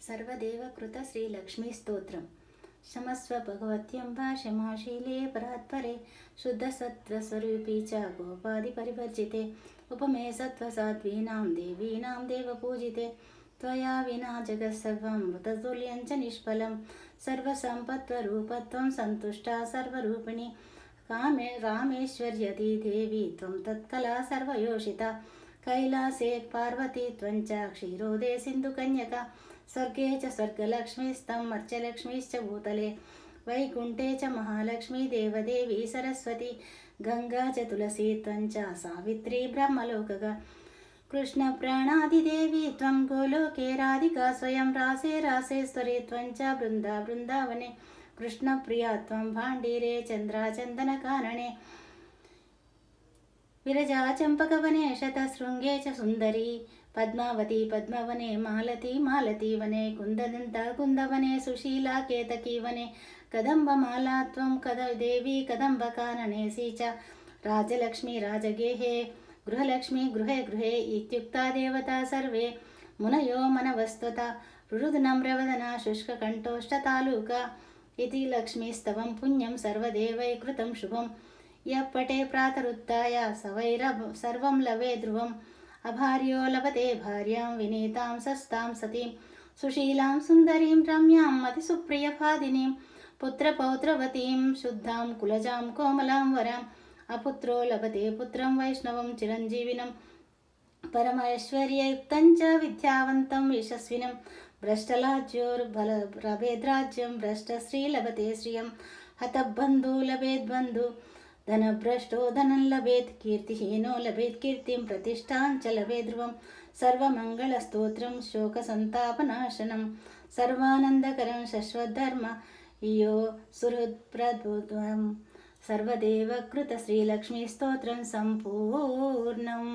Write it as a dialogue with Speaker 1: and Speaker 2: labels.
Speaker 1: सर्वदेवकृत श्रीलक्ष्मीस्तोत्रम् क्षमस्व भगवत्यम्बा क्षमाशीले परात्परे शुद्धसत्त्वस्वरूपी च गोपादिपरिवर्जिते उपमे सत्त्वसाध्वीनां देवीनां देवपूजिते त्वया विना जगत्सर्वं मृततुल्यं च निष्फलं सर्वसम्पत्स्वरूपत्वं सन्तुष्टा सर्वरूपिणी कामे रामेश्वर्यति देवी त्वं तत्कला सर्वयोषिता कैलासे पार्वती त्वं च क्षीरोदे सिन्धुकन्यका स्वर्गे च स्वर्गलक्ष्मीस्तं मर्त्यलक्ष्मीश्च भूतले वैकुण्ठे च महालक्ष्मी देवदेवी सरस्वती गंगा च तुलसी त्वं च सावित्री ब्रह्मलोकगा कृष्णप्राणादिदेवी त्वं गोलोके राधिका स्वयं रासे रासेश्वरी त्वं च बृन्दावने कृष्णप्रिया त्वं भाण्डीरे चन्द्राचन्दनकानने विरजा चंपकवने शतशृंगे च सुंदरी पद्मावती पद्मवने मालती वने कुंददंता कुंदवने सुशीला केतकी वने कदंबमाला त्वं देवी कदंबकानने च राजलक्ष्मी राजगेहे गृहलक्ष्मी गृहे गृहे इत्युक्ता देवता सर्वे मुनयो मनवस्तुता रुरुदनम्रवदना शुष्ककण्ठोष्ठतालुका इति लक्ष्मीस्तवं पुण्यं सर्वदेवैकृतं शुभं यः पटे प्रातरुत्थाय सर्वं लभे ध्रुवम् अभार्यो लभते भार्यां विनीतां सस्तां सतीं सुशीलां सुन्दरीं रम्यां मतिसुप्रियभादिनीं पुत्रपौत्रवतीं शुद्धां कुलजां कोमलां वराम् अपुत्रो लभते पुत्रं वैष्णवं चिरञ्जीविनं परमैश्वर्ययुक्तं च विद्यावन्तं यशस्विनं भ्रष्टलाज्योर्लभेद्राज्यं भ्रष्टश्री लभते श्रियं हतबन्धु लभेद्बन्धु धनभ्रष्टो धनं लभेत् कीर्तिहीनो लभेत् कीर्तिं प्रतिष्ठां च लभेत् ध्रुवं सर्वमङ्गलस्तोत्रं शोकसन्तापनाशनं सर्वानन्दकरं शश्वद्धर्म यो सुहृत्प्रभुत्वं सर्वदेवकृत श्रीलक्ष्मीस्तोत्रं सम्पूर्णम्।